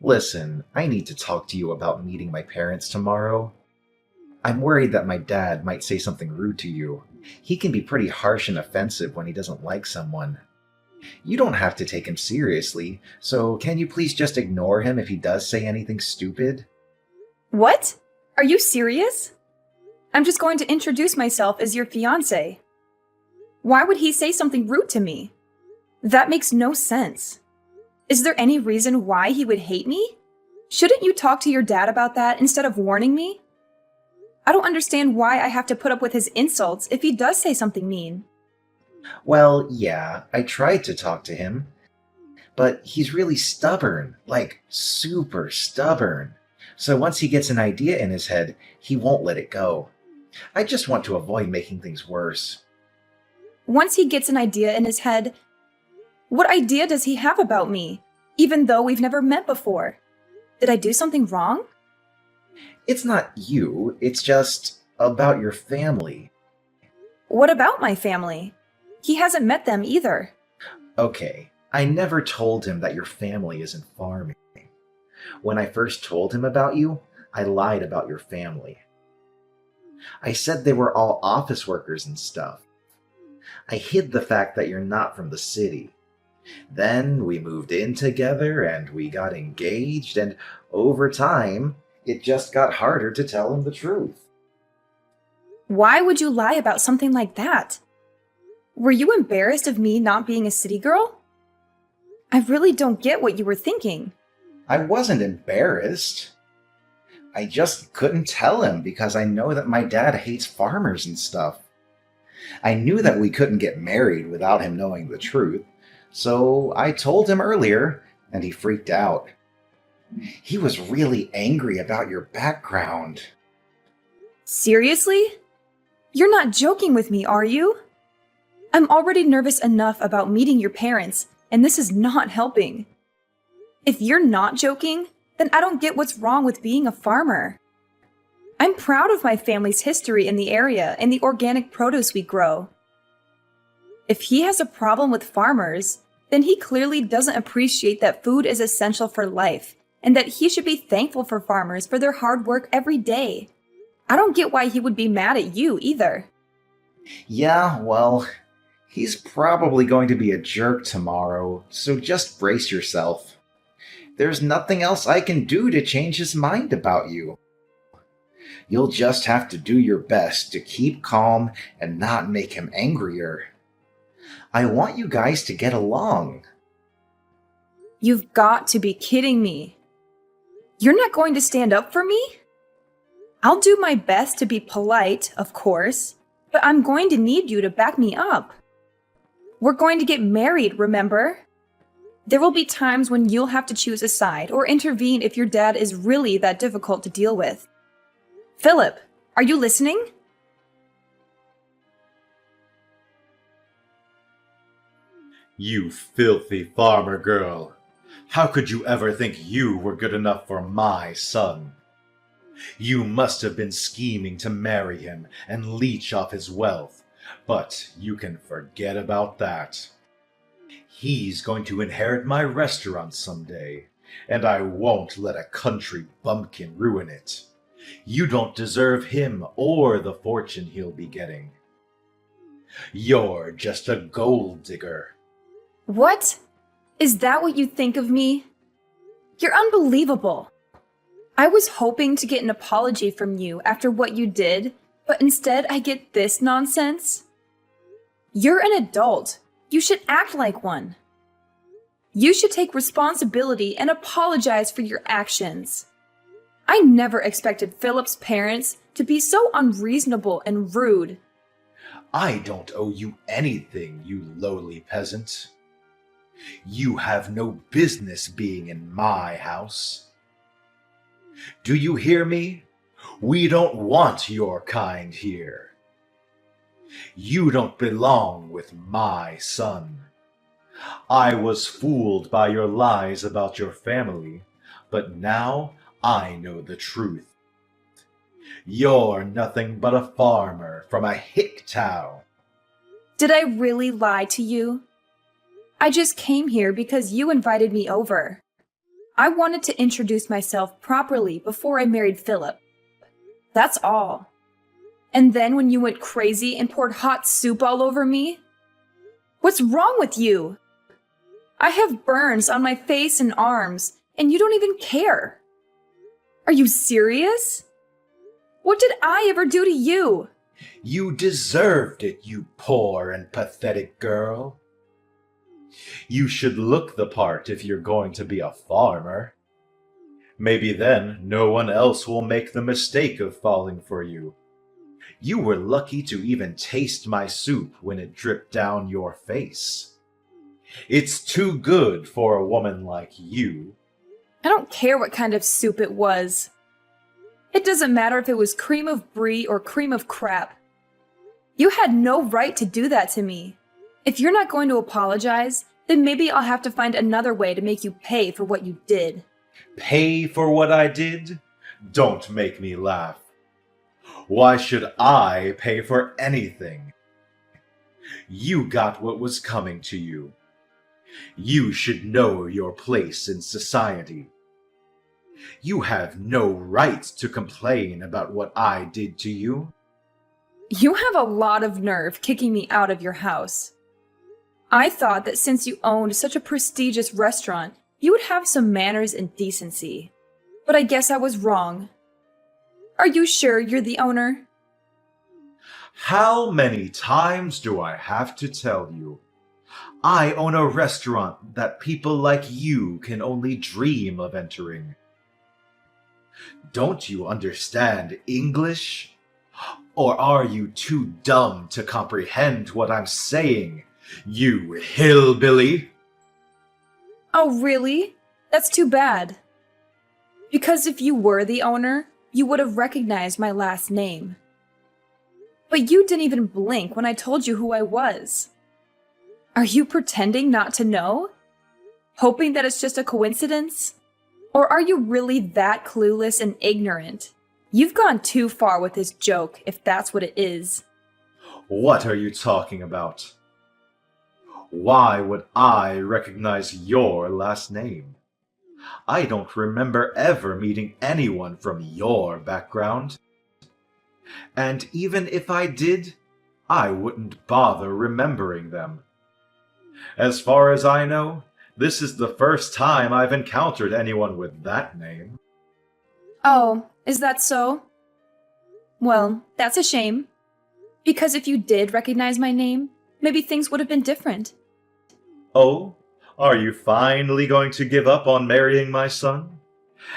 Listen, I need to talk to you about meeting my parents tomorrow. I'm worried that my dad might say something rude to you. He can be pretty harsh and offensive when he doesn't like someone. You don't have to take him seriously, so can you please just ignore him if he does say anything stupid? What? Are you serious? I'm just going to introduce myself as your fiance. Why would he say something rude to me? That makes no sense. Is there any reason why he would hate me? Shouldn't you talk to your dad about that instead of warning me? I don't understand why I have to put up with his insults if he does say something mean. Well, yeah, I tried to talk to him, but he's really stubborn, like super stubborn. So once he gets an idea in his head, he won't let it go. I just want to avoid making things worse. Once he gets an idea in his head, what idea does he have about me, even though we've never met before? Did I do something wrong? It's not you, it's just about your family. What about my family? He hasn't met them either. Okay, I never told him that your family isn't farming. When I first told him about you, I lied about your family. I said they were all office workers and stuff. I hid the fact that you're not from the city. Then we moved in together and we got engaged, and over time, it just got harder to tell him the truth. Why would you lie about something like that? Were you embarrassed of me not being a city girl? I really don't get what you were thinking. I wasn't embarrassed. I just couldn't tell him because I know that my dad hates farmers and stuff. I knew that we couldn't get married without him knowing the truth, so I told him earlier, and he freaked out. He was really angry about your background. Seriously? You're not joking with me, are you? I'm already nervous enough about meeting your parents, and this is not helping. If you're not joking, then I don't get what's wrong with being a farmer. I'm proud of my family's history in the area and the organic produce we grow. If he has a problem with farmers, then he clearly doesn't appreciate that food is essential for life and that he should be thankful for farmers for their hard work every day. I don't get why he would be mad at you either. Yeah, well, he's probably going to be a jerk tomorrow, so just brace yourself. There's nothing else I can do to change his mind about you. You'll just have to do your best to keep calm and not make him angrier. I want you guys to get along. You've got to be kidding me. You're not going to stand up for me? I'll do my best to be polite, of course, but I'm going to need you to back me up. We're going to get married, remember? There will be times when you'll have to choose a side or intervene if your dad is really that difficult to deal with. Philip, are you listening? You filthy farmer girl! How could you ever think you were good enough for my son? You must have been scheming to marry him and leech off his wealth, but you can forget about that. He's going to inherit my restaurant someday, and I won't let a country bumpkin ruin it. You don't deserve him or the fortune he'll be getting. You're just a gold digger. What? Is that what you think of me? You're unbelievable. I was hoping to get an apology from you after what you did, but instead I get this nonsense. You're an adult. You should act like one. You should take responsibility and apologize for your actions. I never expected Philip's parents to be so unreasonable and rude. I don't owe you anything, you lowly peasant. You have no business being in my house. Do you hear me? We don't want your kind here. You don't belong with my son. I was fooled by your lies about your family, but now I know the truth. You're nothing but a farmer from a hick town. Did I really lie to you? I just came here because you invited me over. I wanted to introduce myself properly before I married Philip. That's all. And then when you went crazy and poured hot soup all over me? What's wrong with you? I have burns on my face and arms, and you don't even care. Are you serious? What did I ever do to you? You deserved it, you poor and pathetic girl. You should look the part if you're going to be a farmer. Maybe then no one else will make the mistake of falling for you. You were lucky to even taste my soup when it dripped down your face. It's too good for a woman like you. I don't care what kind of soup it was. It doesn't matter if it was cream of brie or cream of crap. You had no right to do that to me. If you're not going to apologize, then maybe I'll have to find another way to make you pay for what you did. Pay for what I did? Don't make me laugh. Why should I pay for anything? You got what was coming to you. You should know your place in society. You have no right to complain about what I did to you. You have a lot of nerve kicking me out of your house. I thought that since you owned such a prestigious restaurant, you would have some manners and decency. But I guess I was wrong. Are you sure you're the owner? How many times do I have to tell you? I own a restaurant that people like you can only dream of entering. Don't you understand English? Or are you too dumb to comprehend what I'm saying, you hillbilly? Oh, really? That's too bad. Because if you were the owner, you would have recognized my last name. But you didn't even blink when I told you who I was. Are you pretending not to know? Hoping that it's just a coincidence? Or are you really that clueless and ignorant? You've gone too far with this joke, if that's what it is. What are you talking about? Why would I recognize your last name? I don't remember ever meeting anyone from your background. And even if I did, I wouldn't bother remembering them. As far as I know, this is the first time I've encountered anyone with that name. Oh, is that so? Well, that's a shame. Because if you did recognize my name, maybe things would have been different. Oh, are you finally going to give up on marrying my son?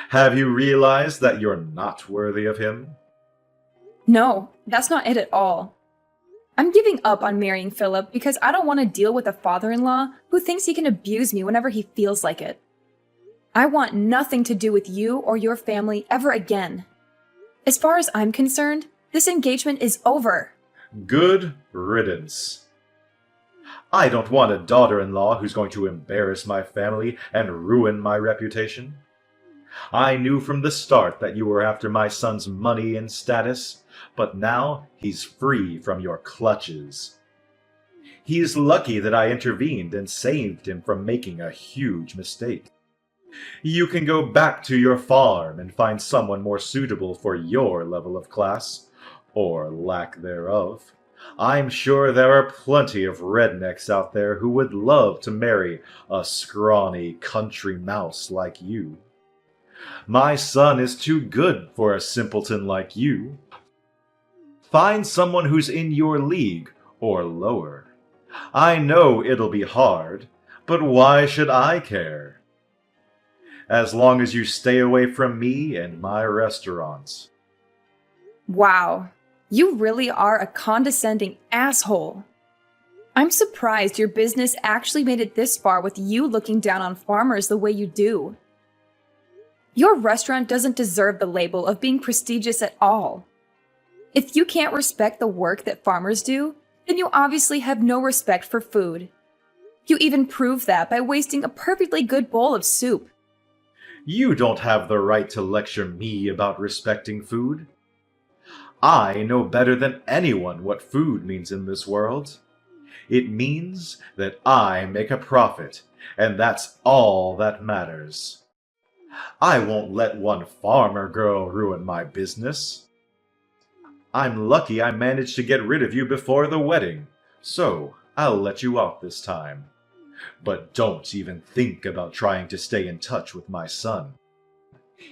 Have you realized that you're not worthy of him? No, that's not it at all. I'm giving up on marrying Philip because I don't want to deal with a father-in-law who thinks he can abuse me whenever he feels like it. I want nothing to do with you or your family ever again. As far as I'm concerned, this engagement is over. Good riddance. I don't want a daughter-in-law who's going to embarrass my family and ruin my reputation. I knew from the start that you were after my son's money and status, but now he's free from your clutches. He's lucky that I intervened and saved him from making a huge mistake. You can go back to your farm and find someone more suitable for your level of class, or lack thereof. I'm sure there are plenty of rednecks out there who would love to marry a scrawny country mouse like you. My son is too good for a simpleton like you. Find someone who's in your league or lower. I know it'll be hard, but why should I care? As long as you stay away from me and my restaurants. Wow, you really are a condescending asshole. I'm surprised your business actually made it this far with you looking down on farmers the way you do. Your restaurant doesn't deserve the label of being prestigious at all. If you can't respect the work that farmers do, then you obviously have no respect for food. You even prove that by wasting a perfectly good bowl of soup. You don't have the right to lecture me about respecting food. I know better than anyone what food means in this world. It means that I make a profit, and that's all that matters. I won't let one farmer girl ruin my business. I'm lucky I managed to get rid of you before the wedding, so I'll let you off this time. But don't even think about trying to stay in touch with my son.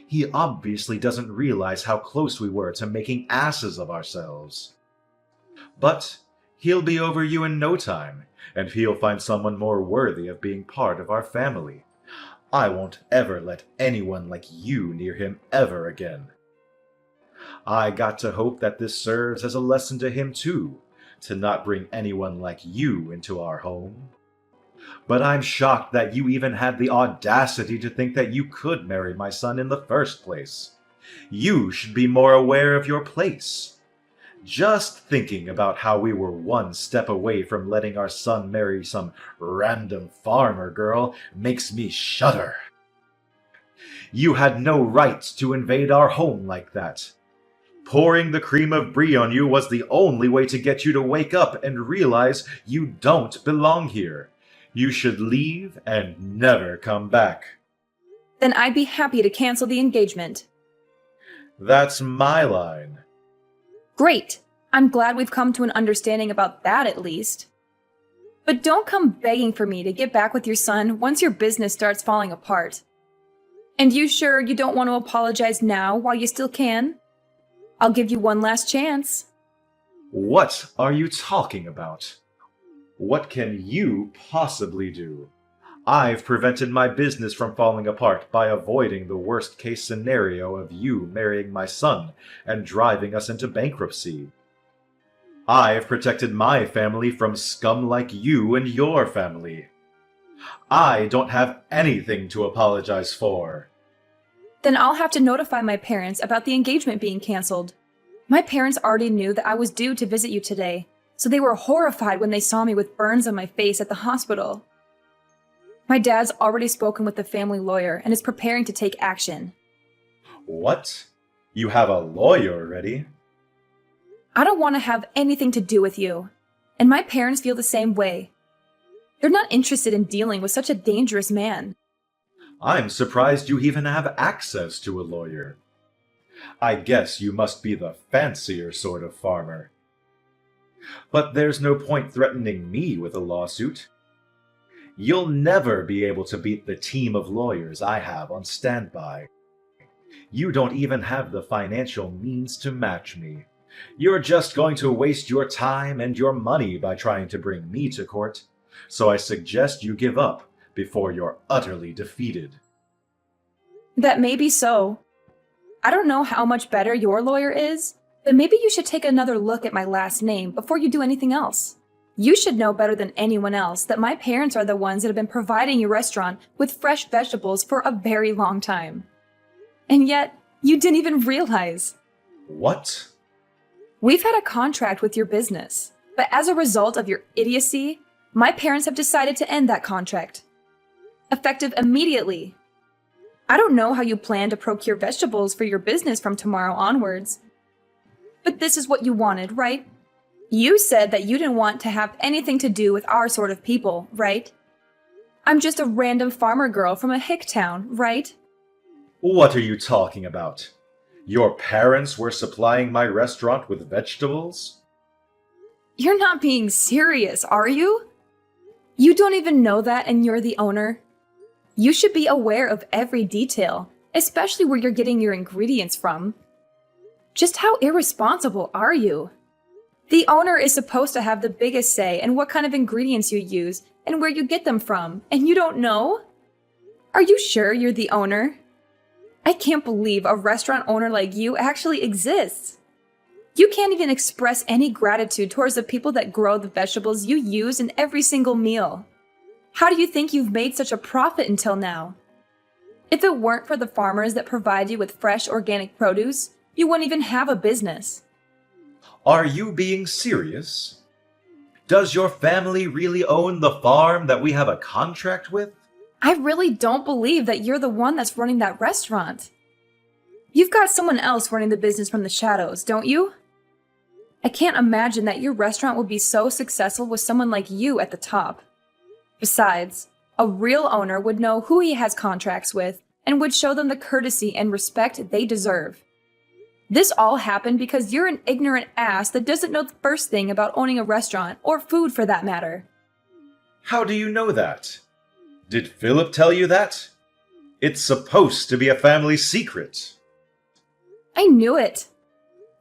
He obviously doesn't realize how close we were to making asses of ourselves. But he'll be over you in no time, and he'll find someone more worthy of being part of our family. I won't ever let anyone like you near him ever again. I got to hope that this serves as a lesson to him too, to not bring anyone like you into our home. But I'm shocked that you even had the audacity to think that you could marry my son in the first place. You should be more aware of your place. Just thinking about how we were one step away from letting our son marry some random farmer girl makes me shudder. You had no right to invade our home like that. Pouring the cream of brie on you was the only way to get you to wake up and realize you don't belong here. You should leave and never come back. Then I'd be happy to cancel the engagement. That's my line. Great. I'm glad we've come to an understanding about that at least. But don't come begging for me to get back with your son once your business starts falling apart. And you sure you don't want to apologize now while you still can? I'll give you one last chance. What are you talking about? What can you possibly do? I've prevented my business from falling apart by avoiding the worst-case scenario of you marrying my son and driving us into bankruptcy. I've protected my family from scum like you and your family. I don't have anything to apologize for. Then I'll have to notify my parents about the engagement being canceled. My parents already knew that I was due to visit you today, so they were horrified when they saw me with burns on my face at the hospital. My dad's already spoken with the family lawyer and is preparing to take action. What? You have a lawyer already? I don't want to have anything to do with you, and my parents feel the same way. They're not interested in dealing with such a dangerous man. I'm surprised you even have access to a lawyer. I guess you must be the fancier sort of farmer. But there's no point threatening me with a lawsuit. You'll never be able to beat the team of lawyers I have on standby. You don't even have the financial means to match me. You're just going to waste your time and your money by trying to bring me to court, so I suggest you give up before you're utterly defeated. That may be so. I don't know how much better your lawyer is, but maybe you should take another look at my last name before you do anything else. You should know better than anyone else that my parents are the ones that have been providing your restaurant with fresh vegetables for a very long time. And yet, you didn't even realize. What? We've had a contract with your business, but as a result of your idiocy, my parents have decided to end that contract. Effective immediately. I don't know how you plan to procure vegetables for your business from tomorrow onwards. But this is what you wanted, right? You said that you didn't want to have anything to do with our sort of people, right? I'm just a random farmer girl from a hick town, right? What are you talking about? Your parents were supplying my restaurant with vegetables? You're not being serious, are you? You don't even know that and you're the owner. You should be aware of every detail, especially where you're getting your ingredients from. Just how irresponsible are you? The owner is supposed to have the biggest say in what kind of ingredients you use and where you get them from, and you don't know? Are you sure you're the owner? I can't believe a restaurant owner like you actually exists. You can't even express any gratitude towards the people that grow the vegetables you use in every single meal. How do you think you've made such a profit until now? If it weren't for the farmers that provide you with fresh organic produce, you wouldn't even have a business. Are you being serious? Does your family really own the farm that we have a contract with? I really don't believe that you're the one that's running that restaurant. You've got someone else running the business from the shadows, don't you? I can't imagine that your restaurant would be so successful with someone like you at the top. Besides, a real owner would know who he has contracts with and would show them the courtesy and respect they deserve. This all happened because you're an ignorant ass that doesn't know the first thing about owning a restaurant, or food for that matter. How do you know that? Did Philip tell you that? It's supposed to be a family secret. I knew it.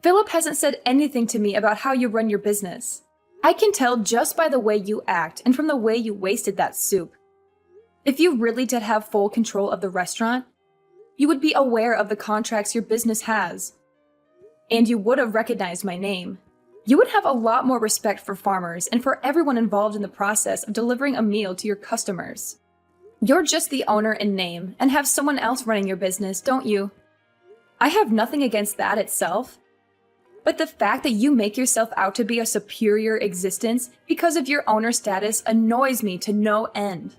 Philip hasn't said anything to me about how you run your business. I can tell just by the way you act and from the way you wasted that soup. If you really did have full control of the restaurant, you would be aware of the contracts your business has. And you would have recognized my name. You would have a lot more respect for farmers and for everyone involved in the process of delivering a meal to your customers. You're just the owner in name and have someone else running your business, don't you? I have nothing against that itself. But the fact that you make yourself out to be a superior existence because of your owner status annoys me to no end.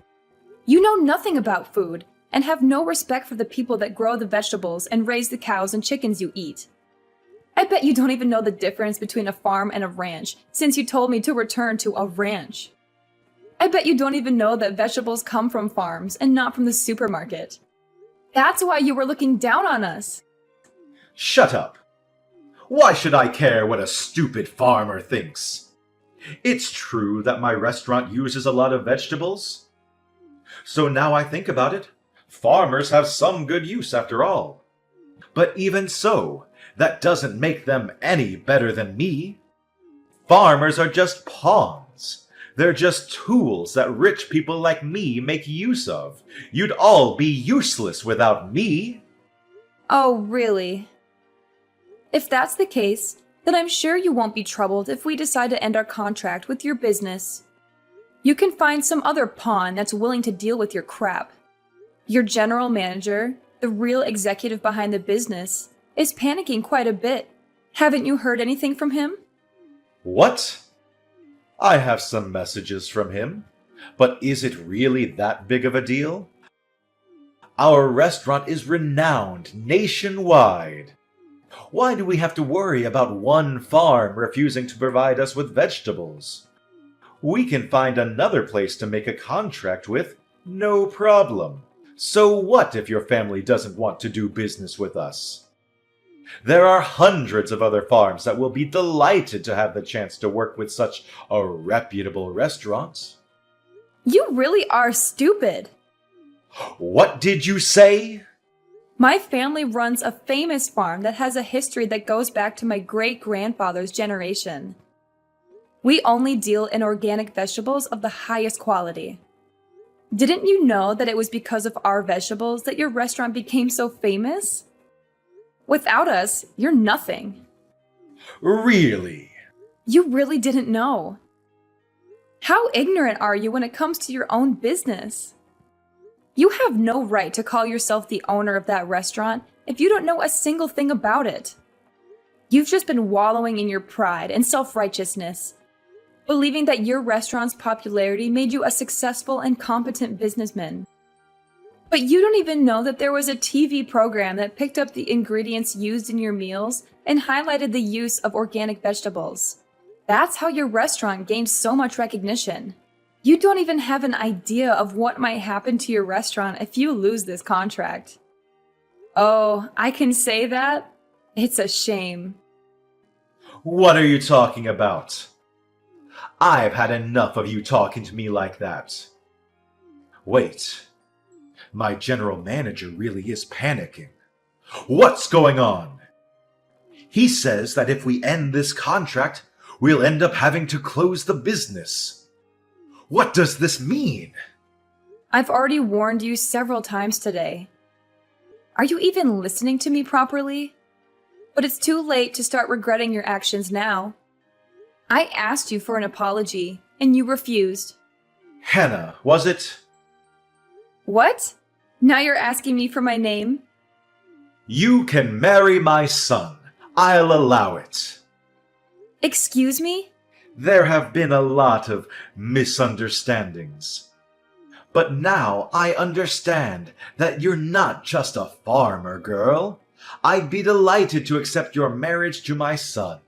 You know nothing about food and have no respect for the people that grow the vegetables and raise the cows and chickens you eat. I bet you don't even know the difference between a farm and a ranch, since you told me to return to a ranch. I bet you don't even know that vegetables come from farms and not from the supermarket. That's why you were looking down on us. Shut up. Why should I care what a stupid farmer thinks? It's true that my restaurant uses a lot of vegetables. So now I think about it, farmers have some good use after all. But even so, that doesn't make them any better than me. Farmers are just pawns. They're just tools that rich people like me make use of. You'd all be useless without me. Oh, really? If that's the case, then I'm sure you won't be troubled if we decide to end our contract with your business. You can find some other pawn that's willing to deal with your crap. Your general manager, the real executive behind the business, is panicking quite a bit. Haven't you heard anything from him? What? I have some messages from him, but is it really that big of a deal? Our restaurant is renowned nationwide. Why do we have to worry about one farm refusing to provide us with vegetables? We can find another place to make a contract with, no problem. So what if your family doesn't want to do business with us? There are hundreds of other farms that will be delighted to have the chance to work with such a reputable restaurant. You really are stupid. What did you say? My family runs a famous farm that has a history that goes back to my great-grandfather's generation. We only deal in organic vegetables of the highest quality. Didn't you know that it was because of our vegetables that your restaurant became so famous? Without us, you're nothing. Really? You really didn't know. How ignorant are you when it comes to your own business? You have no right to call yourself the owner of that restaurant if you don't know a single thing about it. You've just been wallowing in your pride and self-righteousness, believing that your restaurant's popularity made you a successful and competent businessman. But you don't even know that there was a TV program that picked up the ingredients used in your meals and highlighted the use of organic vegetables. That's how your restaurant gained so much recognition. You don't even have an idea of what might happen to your restaurant if you lose this contract. Oh, I can say that? It's a shame. What are you talking about? I've had enough of you talking to me like that. Wait, my general manager really is panicking. What's going on? He says that if we end this contract, we'll end up having to close the business. What does this mean? I've already warned you several times today. Are you even listening to me properly? But it's too late to start regretting your actions now. I asked you for an apology, and you refused. Hannah, was it? What? Now you're asking me for my name? You can marry my son. I'll allow it. Excuse me? There have been a lot of misunderstandings. But now I understand that you're not just a farmer girl. I'd be delighted to accept your marriage to my son.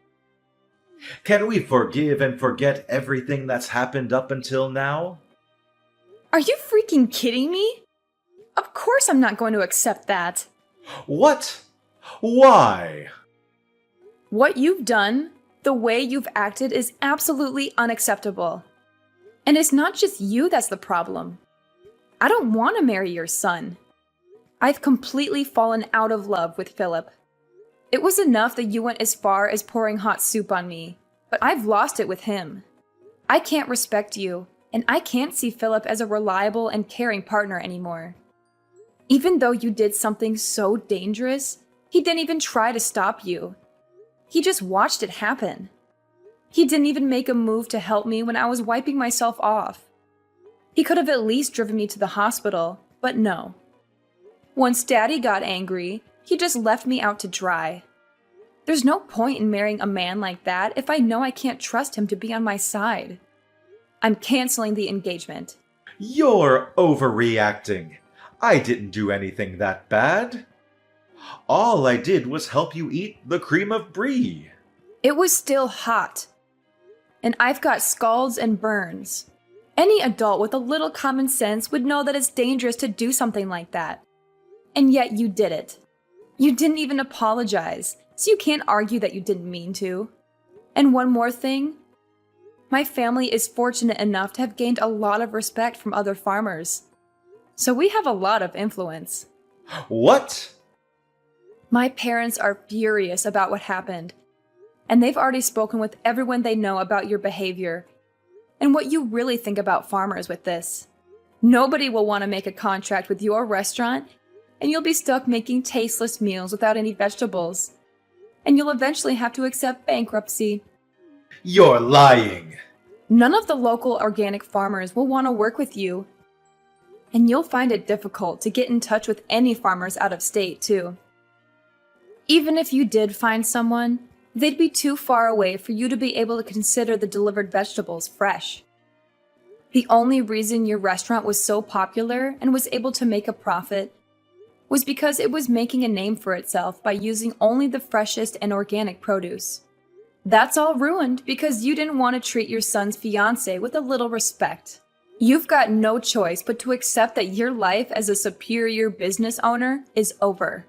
Can we forgive and forget everything that's happened up until now? Are you freaking kidding me? Of course I'm not going to accept that. What? Why? What you've done, the way you've acted is absolutely unacceptable. And it's not just you that's the problem. I don't want to marry your son. I've completely fallen out of love with Philip. It was enough that you went as far as pouring hot soup on me, but I've lost it with him. I can't respect you, and I can't see Philip as a reliable and caring partner anymore. Even though you did something so dangerous, he didn't even try to stop you. He just watched it happen. He didn't even make a move to help me when I was wiping myself off. He could have at least driven me to the hospital, but no. Once Daddy got angry, he just left me out to dry. There's no point in marrying a man like that if I know I can't trust him to be on my side. I'm canceling the engagement. You're overreacting. I didn't do anything that bad. All I did was help you eat the cream of brie. It was still hot. And I've got scalds and burns. Any adult with a little common sense would know that it's dangerous to do something like that. And yet you did it. You didn't even apologize, so you can't argue that you didn't mean to. And one more thing. My family is fortunate enough to have gained a lot of respect from other farmers. So we have a lot of influence. What? My parents are furious about what happened, and they've already spoken with everyone they know about your behavior and what you really think about farmers with this. Nobody will want to make a contract with your restaurant, and you'll be stuck making tasteless meals without any vegetables. And you'll eventually have to accept bankruptcy. You're lying. None of the local organic farmers will want to work with you. And you'll find it difficult to get in touch with any farmers out of state, too. Even if you did find someone, they'd be too far away for you to be able to consider the delivered vegetables fresh. The only reason your restaurant was so popular and was able to make a profit was because it was making a name for itself by using only the freshest and organic produce. That's all ruined because you didn't want to treat your son's fiancé with a little respect. You've got no choice but to accept that your life as a superior business owner is over.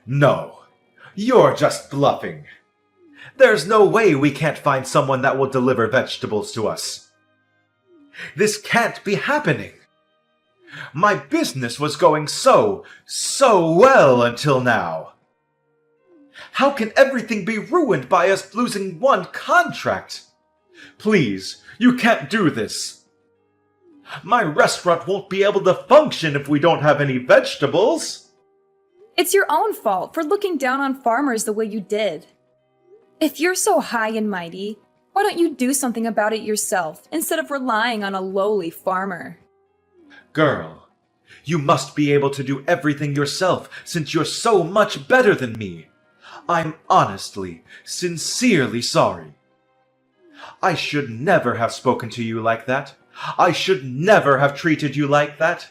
No, you're just bluffing. There's no way we can't find someone that will deliver vegetables to us. This can't be happening. My business was going so well until now. How can everything be ruined by us losing one contract? Please, you can't do this. My restaurant won't be able to function if we don't have any vegetables. It's your own fault for looking down on farmers the way you did. If you're so high and mighty, why don't you do something about it yourself instead of relying on a lowly farmer? Girl, you must be able to do everything yourself since you're so much better than me. I'm honestly, sincerely sorry. I should never have spoken to you like that. I should never have treated you like that.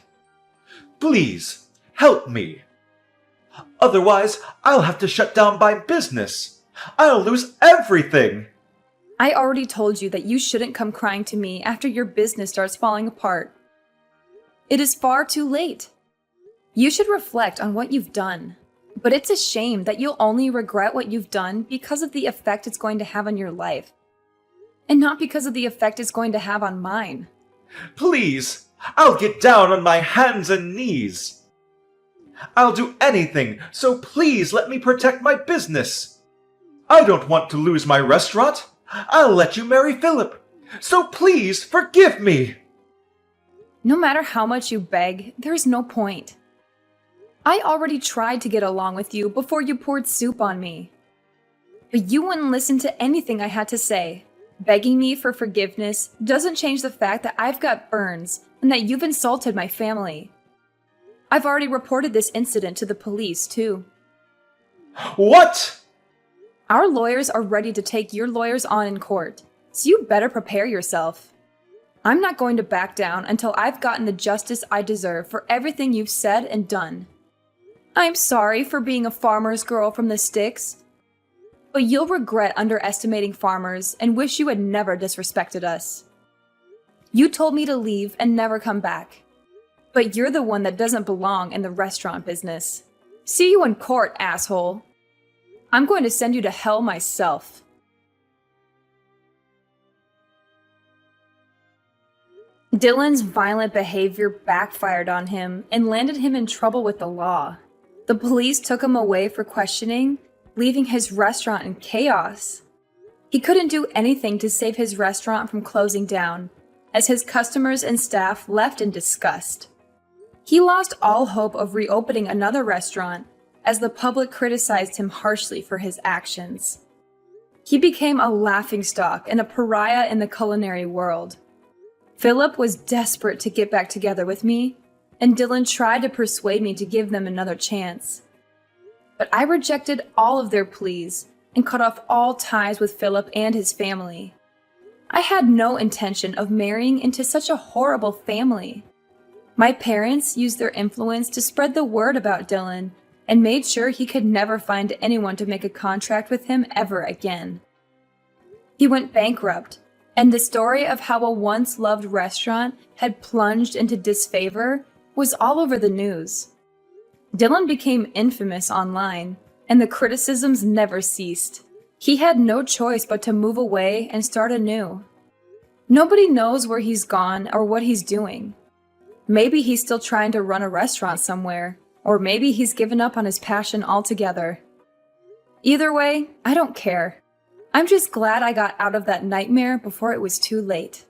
Please, help me. Otherwise, I'll have to shut down my business. I'll lose everything. I already told you that you shouldn't come crying to me after your business starts falling apart. It is far too late. You should reflect on what you've done. But it's a shame that you'll only regret what you've done because of the effect it's going to have on your life. And not because of the effect it's going to have on mine. Please, I'll get down on my hands and knees. I'll do anything, so please let me protect my business. I don't want to lose my restaurant. I'll let you marry Philip. So please forgive me. No matter how much you beg, there's no point. I already tried to get along with you before you poured soup on me. But you wouldn't listen to anything I had to say. Begging me for forgiveness doesn't change the fact that I've got burns and that you've insulted my family. I've already reported this incident to the police, too. What? Our lawyers are ready to take your lawyers on in court, so you better prepare yourself. I'm not going to back down until I've gotten the justice I deserve for everything you've said and done. I'm sorry for being a farmer's girl from the sticks, but you'll regret underestimating farmers and wish you had never disrespected us. You told me to leave and never come back. But you're the one that doesn't belong in the restaurant business. See you in court, asshole. I'm going to send you to hell myself. Dylan's violent behavior backfired on him and landed him in trouble with the law. The police took him away for questioning, leaving his restaurant in chaos. He couldn't do anything to save his restaurant from closing down, as his customers and staff left in disgust. He lost all hope of reopening another restaurant, as the public criticized him harshly for his actions. He became a laughingstock and a pariah in the culinary world. Philip was desperate to get back together with me, and Dylan tried to persuade me to give them another chance. But I rejected all of their pleas and cut off all ties with Philip and his family. I had no intention of marrying into such a horrible family. My parents used their influence to spread the word about Dylan and made sure he could never find anyone to make a contract with him ever again. He went bankrupt, and the story of how a once-loved restaurant had plunged into disfavor was all over the news. Dylan became infamous online, and the criticisms never ceased. He had no choice but to move away and start anew. Nobody knows where he's gone or what he's doing. Maybe he's still trying to run a restaurant somewhere, or maybe he's given up on his passion altogether. Either way, I don't care. I'm just glad I got out of that nightmare before it was too late.